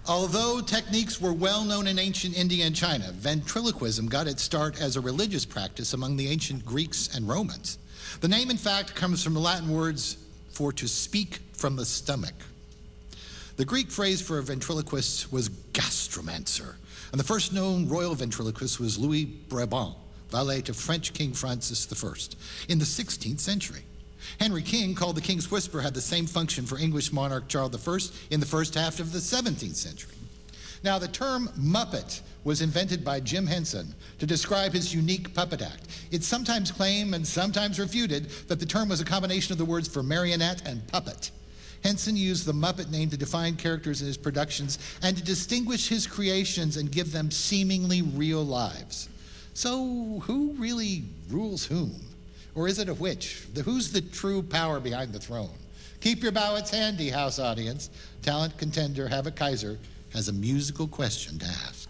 Although techniques were well known in ancient India and China, ventriloquism got its start as a religious practice among the ancient Greeks and Romans. The name, in fact, comes from the Latin words for to speak from the stomach. The Greek phrase for a ventriloquist was gastromancer, and the first known royal ventriloquist was Louis Brabant, valet to French King Francis I, in the 16th century. Henry King, called the King's Whisperer, had the same function for English monarch Charles I in the first half of the 17th century. Now, the term Muppet was invented by Jim Henson to describe his unique puppet act. It's sometimes claimed and sometimes refuted that the term was a combination of the words for marionette and puppet. Henson used the Muppet name to define characters in his productions and to distinguish his creations and give them seemingly real lives. So, who really rules whom? Or is it a which? Who's the true power behind the throne? Keep your ballots handy, House audience. Talent contender Havoc Kaiser has a musical question to ask.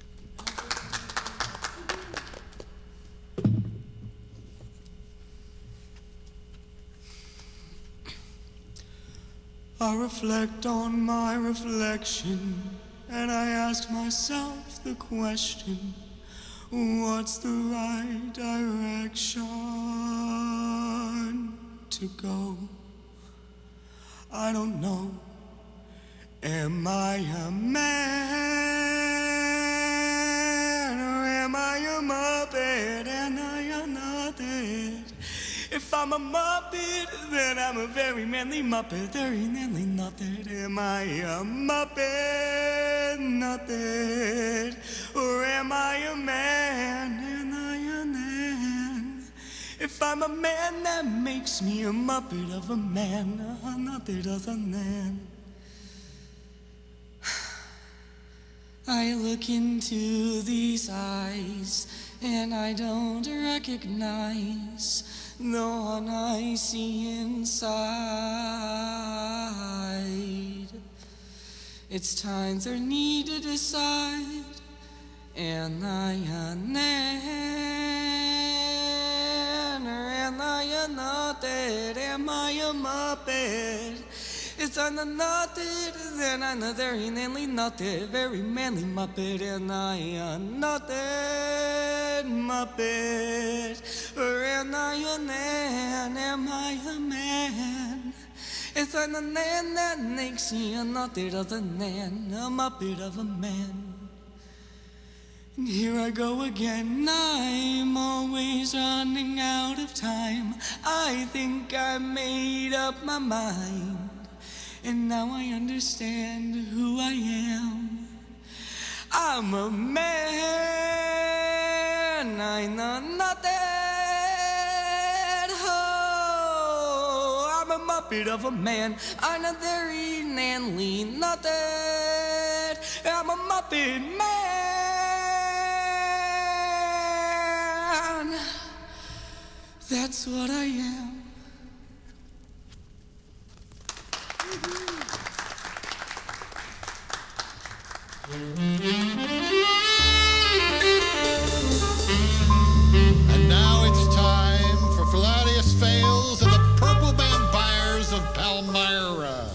I reflect on my reflection, and I ask myself the question, what's the right direction to go? I don't know. Am I a man, or am I a Muppet, and I am not it? If I'm a Muppet, then I'm a very manly Muppet, very manly Muppet. Am I a Muppet, not it? Or am I a man, and I a man? If I'm a man, that makes me a Muppet of a man, a Muppet of a man. I look into these eyes, and I don't recognize the one I see inside. It's times I need to decide, am I a man, or am I a Muppet? Am I a Muppet? It's I'm a Muppet, then I'm a very manly Muppet, very manly Muppet, and I a Muppet, or am I a man, am I a man? It's I'm a man that makes me a Muppet of a man, a Muppet of a man. And here I go again, I'm always running out of time. I think I made up my mind, and now I understand who I am. I'm a man, I know nothing. Oh, I'm a Muppet of a man, I'm a very manly nothing. I'm a Muppet man. That's what I am. And now it's time for Philadelphus Fails and the Purple Vampires of Palmyra.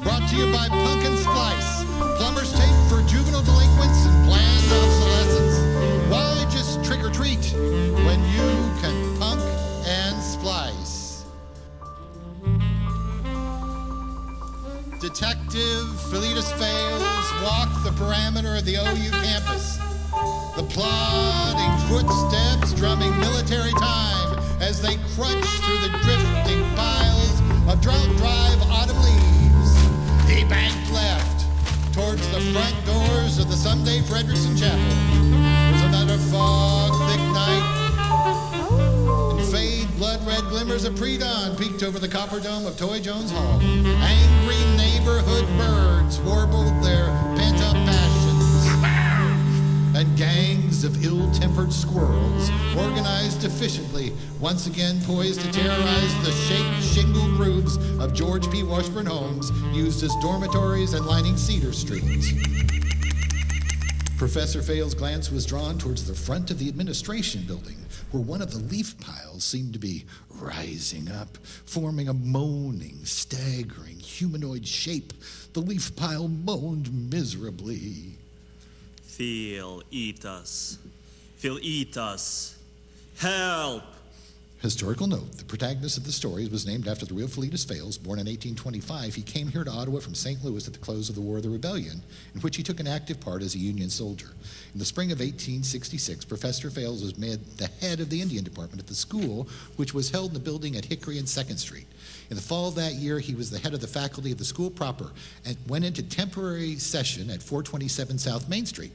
Brought to you by Punk & Splice, plumber's tape for juvenile delinquents and planned obsolescence. Why just trick or treat when you can punk and splice? Detective Philetus Fails walked the perimeter of the OU campus, the plodding footsteps drumming military time as they crunched through the drifting piles of drought-drive autumn leaves. He banked left towards the front doors of the someday Frederickson Chapel. It was another fog-thick night, and fade blood-red glimmers of pre-dawn peeked over the copper dome of Toy Jones Hall. Angry neighborhood birds warbled their pent-up passions, and gangs of ill-tempered squirrels, organized efficiently, once again poised to terrorize the shingled roofs of George P. Washburn homes used as dormitories and lining Cedar Street. Professor Fales' glance was drawn towards the front of the administration building, where one of the leaf piles seemed to be rising up, forming a moaning, staggering, humanoid shape. The leaf pile moaned miserably. They'll eat us. They'll eat us. Help! Historical note, the protagonist of the stories was named after the real Philetus Fales. Born in 1825, he came here to Ottawa from St. Louis at the close of the War of the Rebellion, in which he took an active part as a Union soldier. In the spring of 1866, Professor Fales was made the head of the Indian Department at the school, which was held in the building at Hickory and 2nd Street. In the fall of that year, he was the head of the faculty of the school proper and went into temporary session at 427 South Main Street.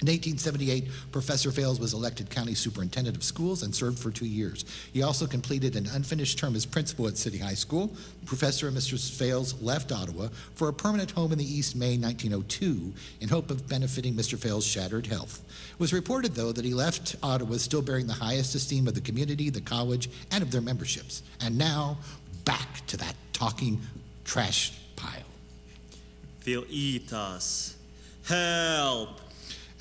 In 1878, Professor Fales was elected county superintendent of schools and served for 2 years. He also completed an unfinished term as principal at City High School. Professor and Mr. Fales left Ottawa for a permanent home in the East May 1902 in hope of benefiting Mr. Fales' shattered health. It was reported, though, that he left Ottawa still bearing the highest esteem of the community, the college, and of their memberships. And now, back to that talking trash pile. They'll eat us. Help!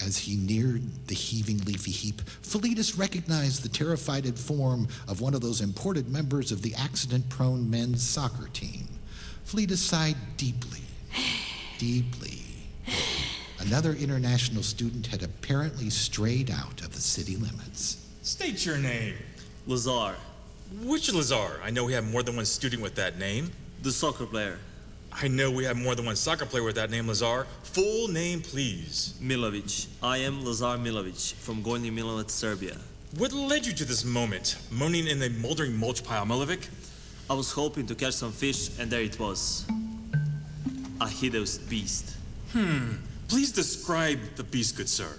As he neared the heaving leafy heap, Philetus recognized the terrified form of one of those imported members of the accident-prone men's soccer team. Philetus sighed deeply, deeply. Another international student had apparently strayed out of the city limits. State your name. Lazar, Which Lazar? I know we have more than one student with that name. the soccer player. I know we have more than one soccer player with that name, Lazar. Full name, please. Milovic. I am Lazar Milovic from Gornji Milanovac, Serbia. What led you to this moment, moaning in the moldering mulch pile, Milovic? I was hoping to catch some fish, and there it was. A hideous beast. Please describe the beast, good sir.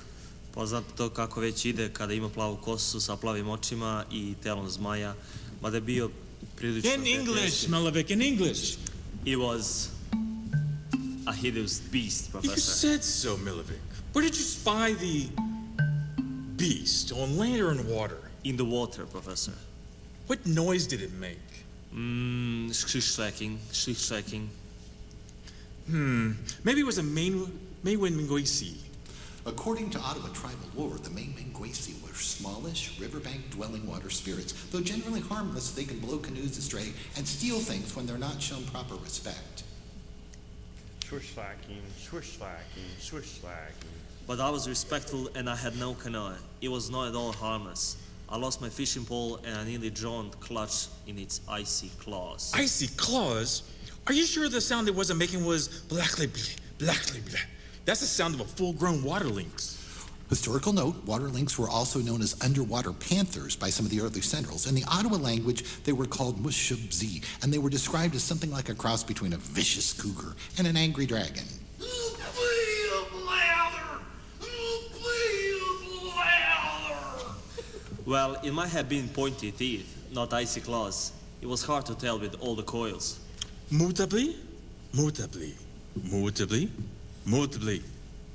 Pa znate to kako već ide kada ima plavu kosu sa plavim očima I telom zmaja, mada je bio prilično In English, prijateljski. Milovic, in English. It was a hideous beast, You Professor. said so, Milovic. Where did you spy the beast? On land or in water? In the water, Professor. What noise did it make? Shishshacking, shishshacking. Maybe it was a Maywin-Mingwesi. According to Ottawa tribal lore, the Maywin-Gwesi were smallish, riverbank-dwelling water spirits. Though generally harmless, they can blow canoes astray and steal things when they're not shown proper respect. Swish-slacking, swish-slacking, swish-slacking. But I was respectful and I had no canoe. It was not at all harmless. I lost my fishing pole and I nearly drowned clutch in its icy claws. Icy claws? Are you sure the sound it wasn't making was blackly bleh, blackly bleh? That's the sound of a full-grown water lynx. Historical note, water lynx were also known as underwater panthers by some of the early settlers. In the Ottawa language, they were called mushubzi, and they were described as something like a cross between a vicious cougar and an angry dragon. Well, it might have been pointy teeth, not icy claws. It was hard to tell with all the coils. Mutably? Mutably. Mutably? Mutably.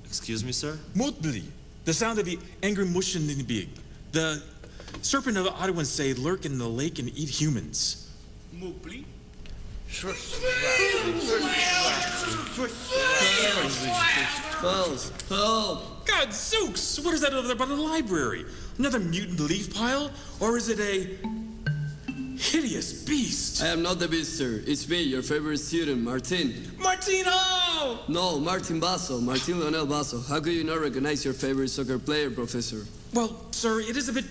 Excuse me, sir? Mutably. The sound of the angry mushin in the big. The serpent of the Ottawans say lurk in the lake and eat humans. Mooply. Swish-slacking, swish-slacking, swish-slacking. Help! God, Zooks! What is that over there by the library? Another mutant leaf pile? Or is it a hideous beast? I am not the beast, sir. It's me, your favorite student, Martin. Martino! No, Martin Basso, Martin Leonel Basso. How could you not recognize your favorite soccer player, Professor? Well, sir, it is a bit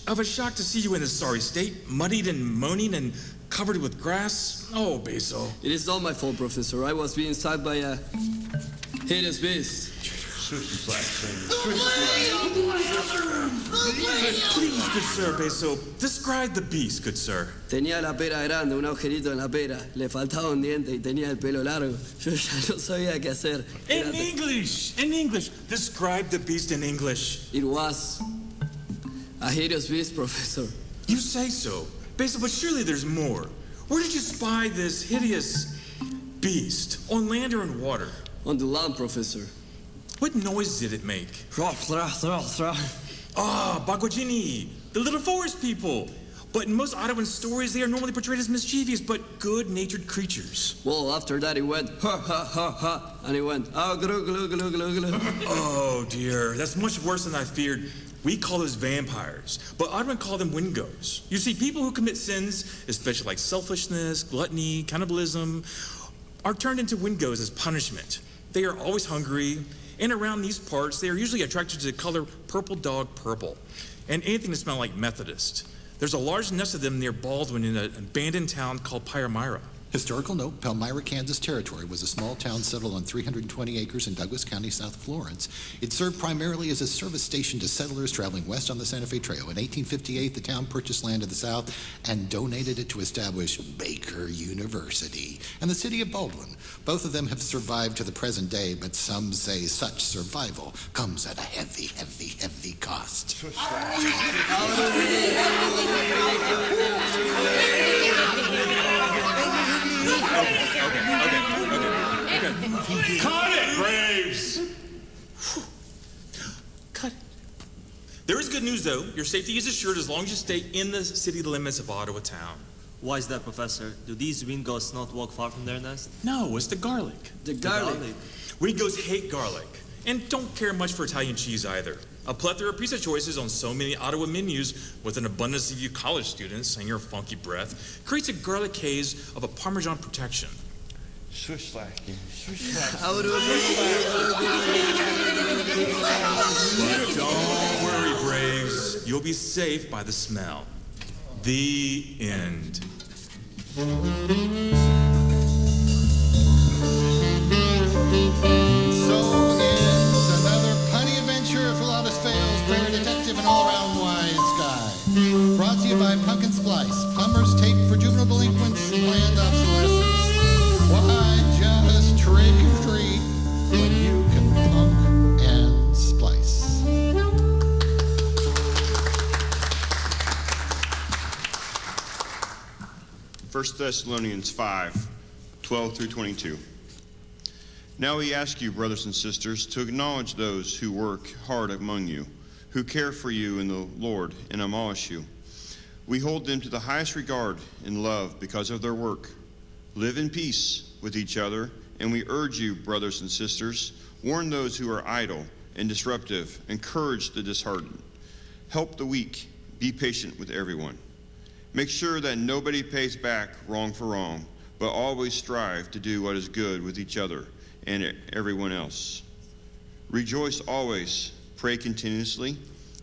of a shock to see you in this sorry state, muddied and moaning and covered with grass. Oh, Basil. It is not my fault, Professor. I was being stung by a hideous beast. Swish-slacking, swish-slacking. Please, good sir, Basil, describe the beast, good sir. Tenía la pera grande, un agujerito en la pera. Le faltaba un diente y tenía el pelo largo. Yo ya no sabía qué hacer. In English, describe the beast in English. It was a hideous beast, Professor. You say so, Basil, but surely there's more. Where did you spy this hideous beast? On land or in water? On the land, Professor. What noise did it make? Ah, Bagwajini, the little forest people. But in most Ottowan stories, they are normally portrayed as mischievous but good-natured creatures. Well, after that he went, ha, ha, ha, ha, and he went, oh, glu, glu, glu, glu, glu. Oh, dear. That's much worse than I feared. We call those vampires, but Ottoman call them Wingos. You see, people who commit sins, especially like selfishness, gluttony, cannibalism, are turned into Wingos as punishment. They are always hungry, and around these parts, they are usually attracted to the color purple dog purple, and anything that smells like Methodist. There's a large nest of them near Baldwin in an abandoned town called Palmyra. Historical note, Palmyra, Kansas Territory was a small town settled on 320 acres in Douglas County, south of Florence. It served primarily as a service station to settlers traveling west on the Santa Fe Trail. In 1858, the town purchased land to the south and donated it to establish Baker University and the city of Baldwin. Both of them have survived to the present day, but some say such survival comes at a heavy, heavy, heavy cost. Okay. Cut it, Braves! Cut it. There is good news, though. Your safety is assured as long as you stay in the city limits of Ottawa town. Why is that, Professor? Do these Wingos not walk far from their nest? No, it's the garlic. The garlic. Wingos hate garlic and don't care much for Italian cheese either. A plethora of pizza choices on so many Ottawa menus with an abundance of you college students and your funky breath creates a garlic haze of a Parmesan protection. Swish slacking, swish slacking. But don't worry, Braves. You'll be safe by the smell. The end. So ends another punny adventure of Philotus Fails, Prayer Detective, and all-around wise guy. Brought to you by Pumpkin Splice, plumber's tape for juvenile delinquents and planned obsolescence. Why just trick or treat when you can pump and splice? 1 Thessalonians 5, 12 through 22. Now we ask you, brothers and sisters, to acknowledge those who work hard among you, who care for you in the Lord and admonish you. We hold them to the highest regard and love because of their work. Live in peace with each other, and we urge you, brothers and sisters, warn those who are idle and disruptive, encourage the disheartened, help the weak, be patient with everyone. Make sure that nobody pays back wrong for wrong, but always strive to do what is good with each other and everyone else. Rejoice always, pray continuously,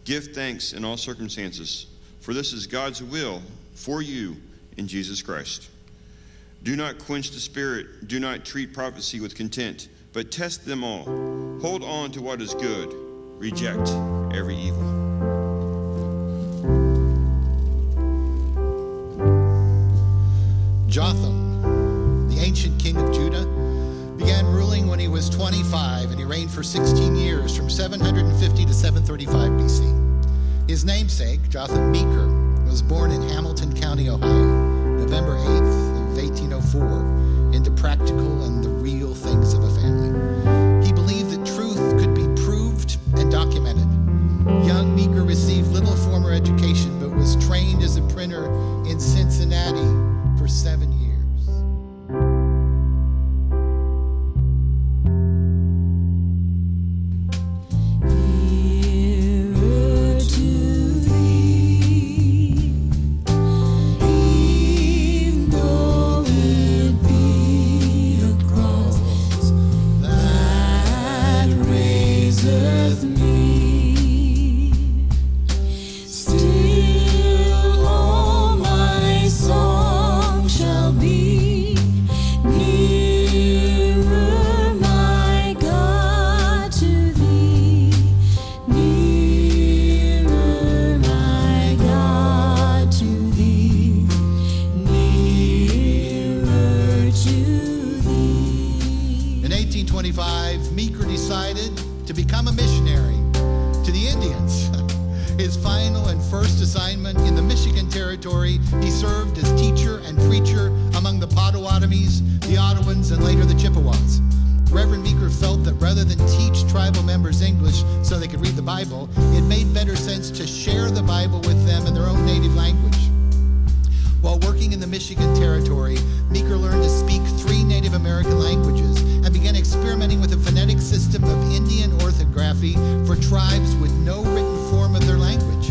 give thanks in all circumstances, for this is God's will for you in Jesus Christ. Do not quench the spirit, do not treat prophecy with contempt, but test them all. Hold on to what is good, reject every evil. Jotham, the ancient king of Judah, began ruling when he was 25, and he reigned for 16 years, from 750 to 735 BC. His namesake, Jotham Meeker, was born in Hamilton County, Ohio, November 8th of 1804, into practical and the real things of a family. He believed that truth could be proved and documented. Young Meeker received little formal education, but was trained as a printer in Cincinnati for 7 years. Meeker decided to become a missionary to the Indians. His final and first assignment in the Michigan Territory, he served as teacher and preacher among the Potawatomis, the Ottawans, and later the Chippewas. Reverend Meeker felt that rather than teach tribal members English so they could read the Bible, it made better sense to share the Bible with them in their own native language. While working in the Michigan Territory, Meeker learned to speak 3 Native American languages and began experimenting with a phonetic system of Indian orthography for tribes with no written form of their language.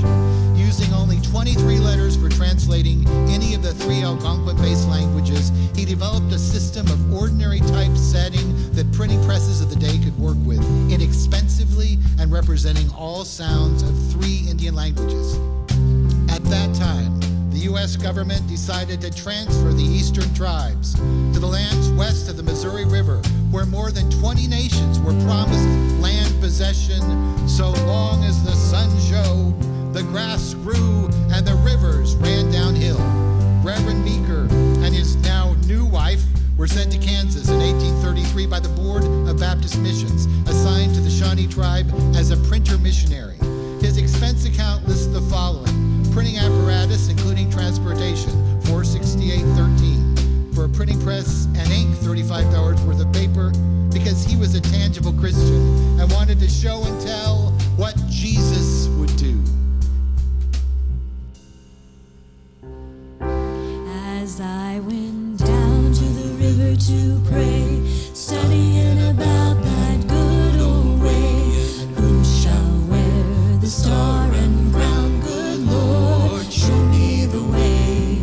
Using only 23 letters for translating any of the 3 Algonquin-based languages, he developed a system of ordinary typesetting that printing presses of the day could work with, inexpensively and representing all sounds of 3 Indian languages. At that time, the U.S. government decided to transfer the eastern tribes to the lands west of the Missouri River, where more than 20 nations were promised land possession so long as the sun shone, the grass grew, and the rivers ran downhill. Reverend Meeker and his now new wife were sent to Kansas in 1833 by the Board of Baptist Missions, assigned to the Shawnee tribe as a printer missionary. His expense account lists the following: printing apparatus, including transportation, $468.13. For a printing press and ink, $35 worth of paper, because he was a tangible Christian and wanted to show and tell what Jesus would do. As I went down to the river to pray, studying about that good old way, who shall wear the star and crown? Good Lord, show me the way.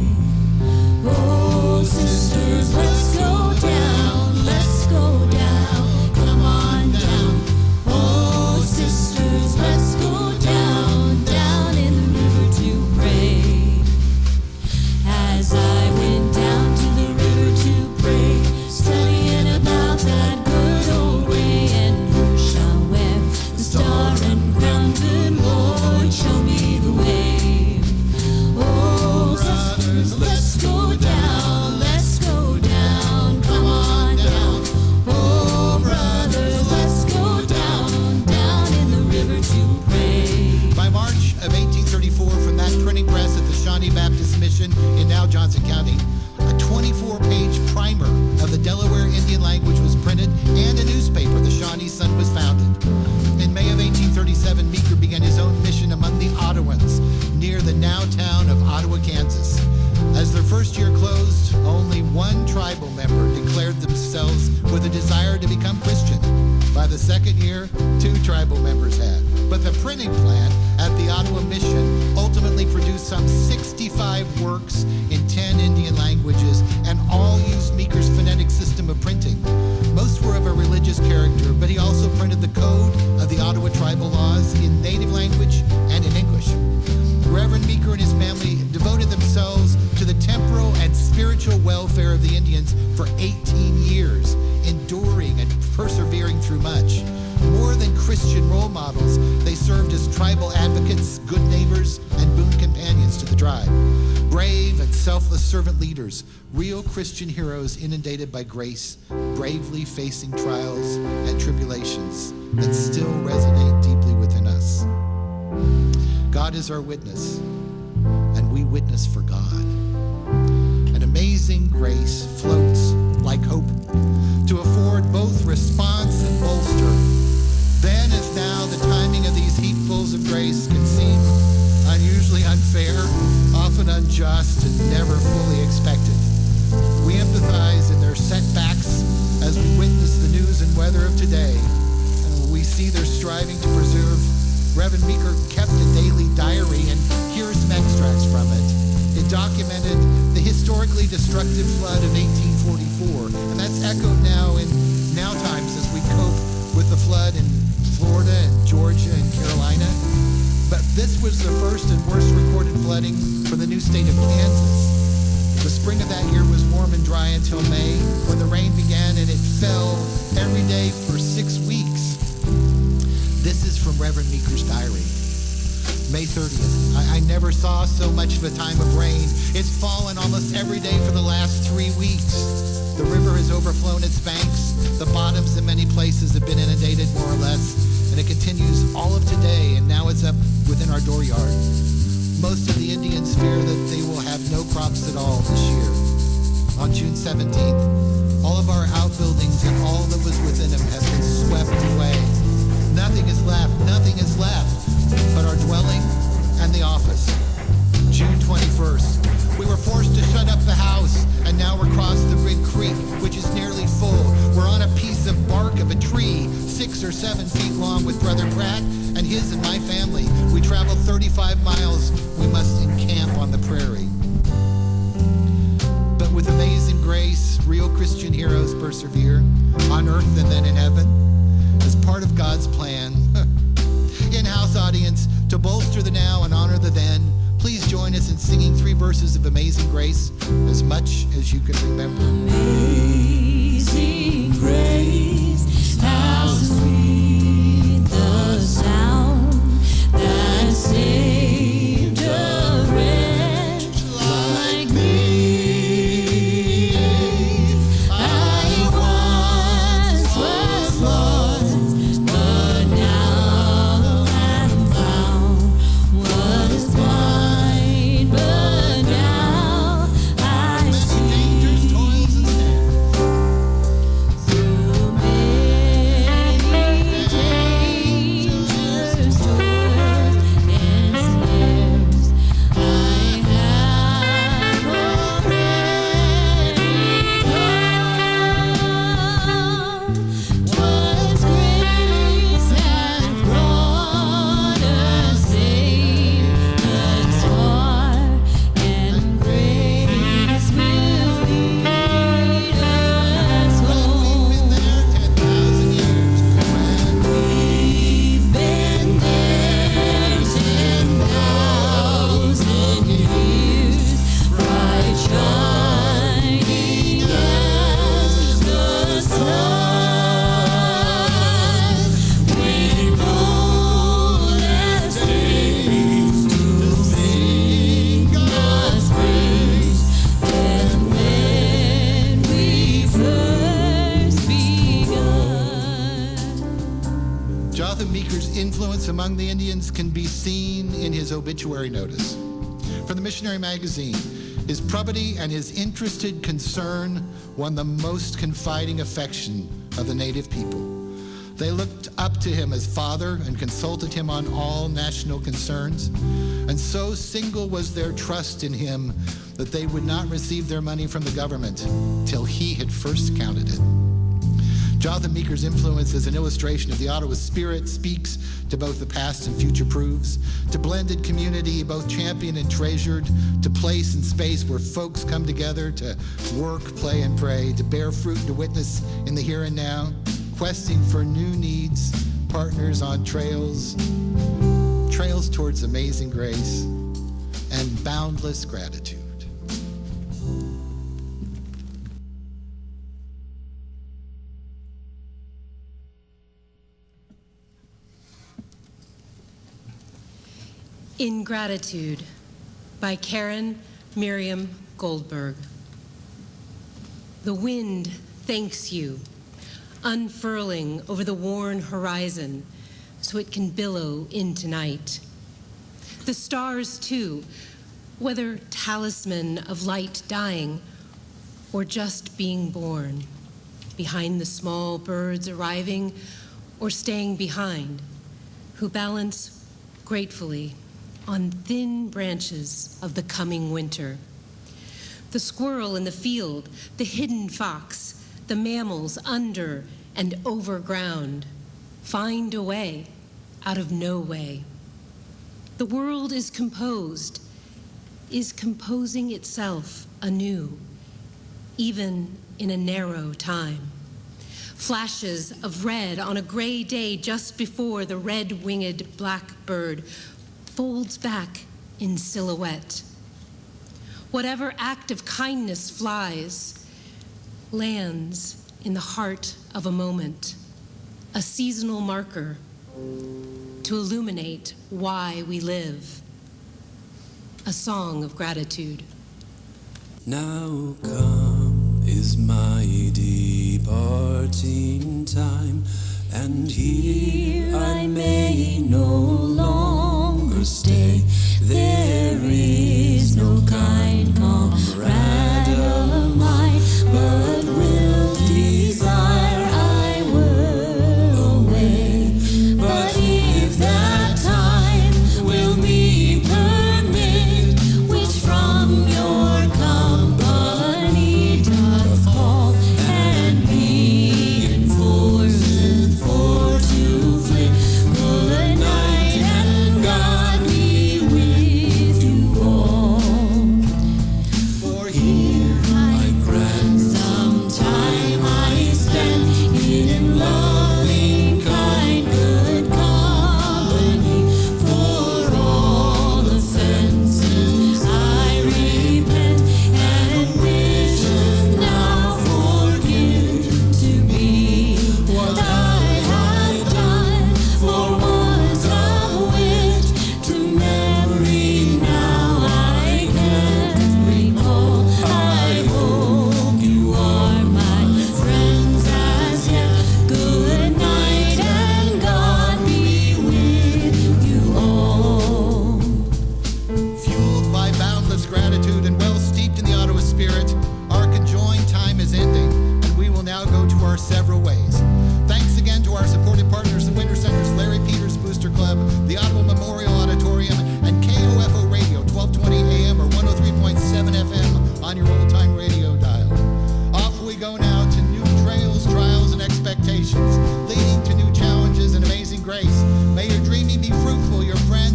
Oh, sisters, let's go down, let's go down, come on down. Oh, sisters, let's go down, down in the river to pray. As I went down to the river to pray, studying about that good old way, and who shall wear the star and crown? Good Lord, show me the way. Oh, sisters, let's go down, come on down. Oh, brothers, let's go down, down in the river to pray. By March of 1834, from that printing press at the Shawnee Baptist Mission in now Johnson County, a 24-page primer of the Delaware Indian language was printed, and a newspaper, the Shawnee Sun, was founded. In May of 1837, Meeker began his own mission among the Ottawans near the now town of Ottawa, Kansas. As their first year closed, only one tribal member declared themselves with a desire to become Christian. By the second year, 2 tribal members had. But the printing plant at the Ottawa Mission ultimately produced some 65 works in 10 Indian languages, and all used Meeker's phonetic system of printing. Most were of a religious character, but he also printed the code of the Ottawa tribal laws in native language and in English. Reverend Meeker and his family devoted themselves to the temporal and spiritual welfare of the Indians for 18 years, enduring and persevering through much. More than Christian role models, they served as tribal advocates, good neighbors, and boon companions to the tribe. Brave and selfless servant leaders, real Christian heroes inundated by grace, bravely facing trials and tribulations that still resonate deeply within us. God is our witness, and we witness for God. An amazing grace floats like hope to afford both response and bolster. Then as now, the timing of these heapfuls of grace can seem unusually unfair, often unjust, and never fully expected. We empathize in their setbacks as we witness the news and weather of today, and we see their striving to preserve. Reverend Meeker kept a daily diary, and here are some extracts from it. It documented the historically destructive flood of 1844, and that's echoed now in now times as we cope with the flood in Florida and Georgia and Carolina. But this was the first and worst recorded flooding for the new state of Kansas. The spring of that year was warm and dry until May, when the rain began, and it fell every day for 6 weeks. This is from Reverend Meeker's diary. May 30th. I never saw so much of a time of rain. It's fallen almost every day for the last 3 weeks. The river has overflown its banks. The bottoms in many places have been inundated more or less, and it continues all of today, and now it's up within our dooryard. Most of the Indians fear that they will have no crops at all this year. On June 17th, all of our outbuildings and all that was within them have been swept away. Nothing is left but our dwelling and the office. June 21st, we were were forced to shut up the house, and now we're across the big creek, which is nearly full. We're on a piece of bark of a tree, 6 or 7 feet long, with Brother Pratt and his and my family. We traveled 35 miles. We must encamp on the prairie. But with amazing grace, real Christian heroes persevere, on earth and then in heaven, as part of God's plan. In-house audience, to bolster the now and honor the then, please join us in singing 3 verses of Amazing Grace, as much as you can remember. Amazing grace, how sweet the sound that saved a wretch like me. I once was lost, but now am found. Was blind, but now I see. Dangers, toils, and snares. Through many dangers, toils, and snares, I have already come. What grace hath brought us safe thus far, and grace will lead us home. We've been there 10,000 years. We've been there 10,000 years, bright shining as the sun. We bold as days to sing God's praise, and when we first begun. Jonathan Meeker's influence among the Indians can be seen in his obituary notice. From the Missionary Magazine, his probity and his interested concern won the most confiding affection of the native people. They looked up to him as father and consulted him on all national concerns, and so single was their trust in him that they would not receive their money from the government till he had first counted it. Jonathan Meeker's influence as an illustration of the Ottawa spirit speaks to both the past and future proofs, to blended community, both championed and treasured, to place and space where folks come together to work, play, and pray, to bear fruit and to witness in the here and now, questing for new needs, partners on trails towards amazing grace and boundless gratitude. Ingratitude by Karen Miriam Goldberg. The wind thanks you, unfurling over the worn horizon so it can billow into night. The stars, too, whether talisman of light dying or just being born, behind the small birds arriving or staying behind, who balance gratefully on thin branches of the coming winter. The squirrel in the field, the hidden fox, the mammals under and over ground find a way out of no way. The world is composed, is composing itself anew, even in a narrow time. Flashes of red on a gray day just before the red-winged blackbird folds back in silhouette. Whatever act of kindness flies, lands in the heart of a moment, a seasonal marker to illuminate why we live, a song of gratitude. Now come is my departing time, and here I may no longer stay. There is no kind comrade of mine, but will desire I were away. But if that time will me permit, which from your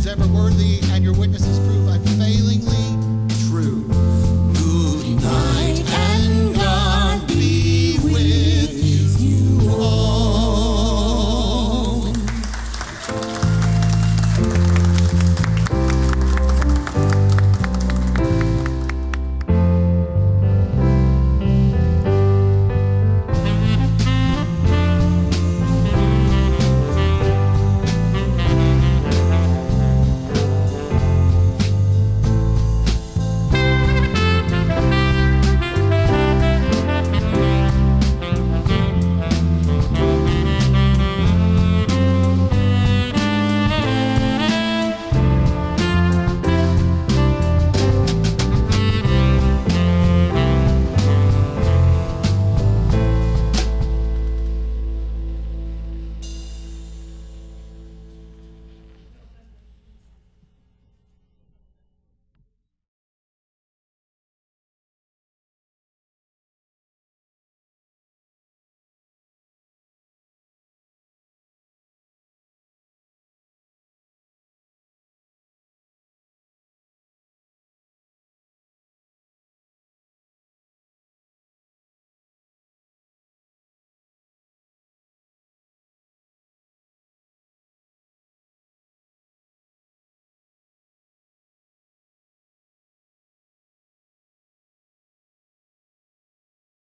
ever worthy, and your witnesses prove